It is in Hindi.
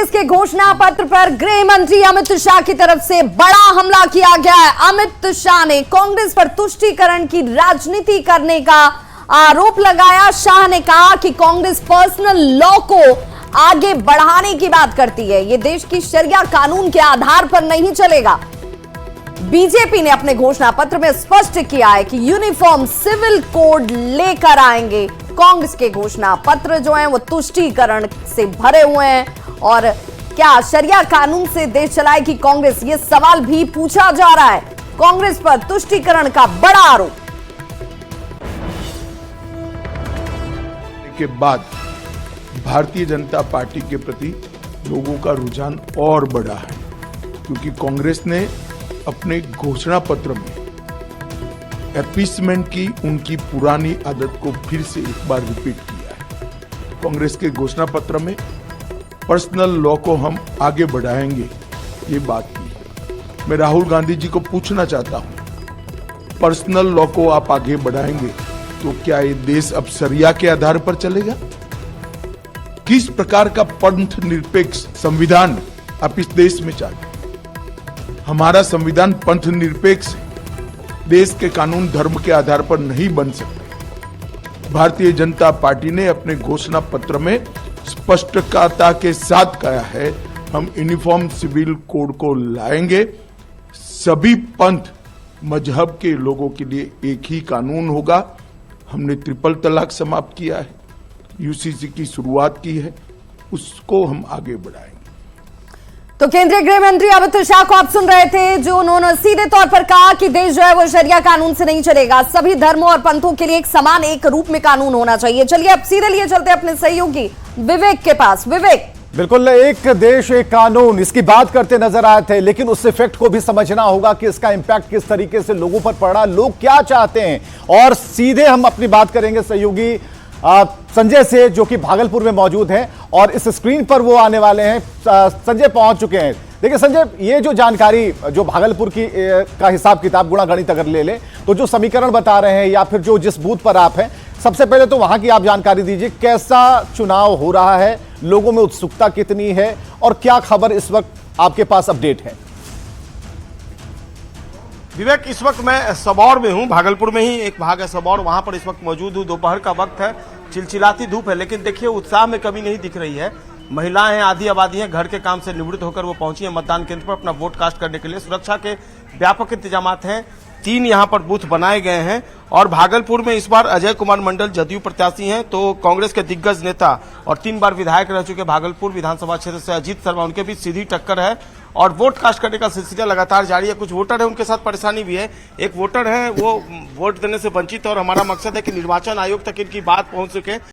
कांग्रेस के घोषणा पत्र पर गृह मंत्री अमित शाह की तरफ से बड़ा हमला किया गया है। अमित शाह ने कांग्रेस पर तुष्टीकरण की राजनीति करने का आरोप लगाया। शाह ने कहा कि कांग्रेस पर्सनल लॉ को आगे बढ़ाने की बात करती है, ये देश की शरिया कानून के आधार पर नहीं चलेगा। बीजेपी ने अपने घोषणा पत्र में स्पष्ट किया है कि यूनिफॉर्म सिविल कोड लेकर आएंगे। कांग्रेस के घोषणा पत्र जो हैं वो तुष्टीकरण से भरे हुए हैं और क्या शरिया कानून से देश चलाएगी कांग्रेस, ये सवाल भी पूछा जा रहा है। कांग्रेस पर तुष्टीकरण का बड़ा आरोप के बाद भारतीय जनता पार्टी के प्रति लोगों का रुझान और बढ़ा है, क्योंकि कांग्रेस ने अपने घोषणा पत्र में अपीसमेंट की उनकी पुरानी आदत को फिर से एक बार रिपीट किया है। कांग्रेस के घोषणा पत्र में पर्सनल लॉ को हम आगे बढ़ाएंगे, ये बात की है। मैं राहुल गांधी जी को पूछना चाहता हूं, पर्सनल लॉ को आप आगे बढ़ाएंगे तो क्या ये देश अब शरिया के आधार पर चलेगा? किस प्रकार का पंथ निरपेक्ष संविधान आप इस देश में चाहते? हमारा संविधान पंथ निरपेक्ष है। देश के कानून धर्म के आधार पर नहीं बन सकते। भारतीय जनता पार्टी ने अपने घोषणा पत्र में स्पष्टता के साथ कहा है, हम यूनिफॉर्म सिविल कोड को लाएंगे। सभी पंथ मजहब के लोगों के लिए एक ही कानून होगा। हमने ट्रिपल तलाक समाप्त किया है, यूसीसी की शुरुआत की है, उसको हम आगे बढ़ाएंगे। तो केंद्रीय गृह मंत्री अमित शाह को आप सुन रहे थे, जो उन्होंने सीधे तौर पर कहा कि देश जो है वो शरिया कानून से नहीं चलेगा। सभी धर्मों और पंथों के लिए एक समान एक रूप में कानून होना चाहिए। चलिए अब सीधे लिए चलते अपने सहयोगी विवेक के पास। विवेक, बिल्कुल, एक देश एक कानून, इसकी बात करते नजर आए थे, लेकिन उस इफेक्ट को भी समझना होगा कि इसका इंपैक्ट किस तरीके से लोगों पर पड़ा, लोग क्या चाहते हैं। और सीधे हम अपनी बात करेंगे सहयोगी संजय से, जो कि भागलपुर में मौजूद हैं और इस स्क्रीन पर वो आने वाले हैं। संजय पहुंच चुके हैं। देखिए संजय, ये जो जानकारी जो भागलपुर की का हिसाब किताब गुणा गणित अगर ले ले तो जो समीकरण बता रहे हैं या फिर जो जिस बूथ पर आप हैं, सबसे पहले तो वहां की आप जानकारी दीजिए। कैसा चुनाव हो रहा है, लोगों में उत्सुकता कितनी है और क्या खबर इस वक्त आपके पास अपडेट है? विवेक, इस वक्त मैं सबौर में हूं, भागलपुर में ही एक भाग है सबौर, वहां पर इस वक्त मौजूद हूं। दोपहर का वक्त है, चिलचिलाती धूप है, लेकिन देखिए उत्साह में कमी नहीं दिख रही है। महिलाएं हैं, आधी आबादी है, घर के काम से निवृत्त होकर वो पहुंची है मतदान केंद्र पर अपना वोट कास्ट करने के लिए। सुरक्षा के व्यापक इंतजाम हैं, 3 यहां पर बूथ बनाए गए हैं। और भागलपुर में इस बार अजय कुमार मंडल जदयू प्रत्याशी हैं, तो कांग्रेस के दिग्गज नेता और 3 बार विधायक रह चुके भागलपुर विधानसभा क्षेत्र से अजीत शर्मा, उनके बीच सीधी टक्कर है और वोट कास्ट करने का सिलसिला लगातार जारी है। कुछ वोटर है, उनके साथ परेशानी भी है। एक वोटर है, वो वोट देने से वंचित है और हमारा मकसद है कि निर्वाचन आयोग तक इनकी बात पहुंच सके।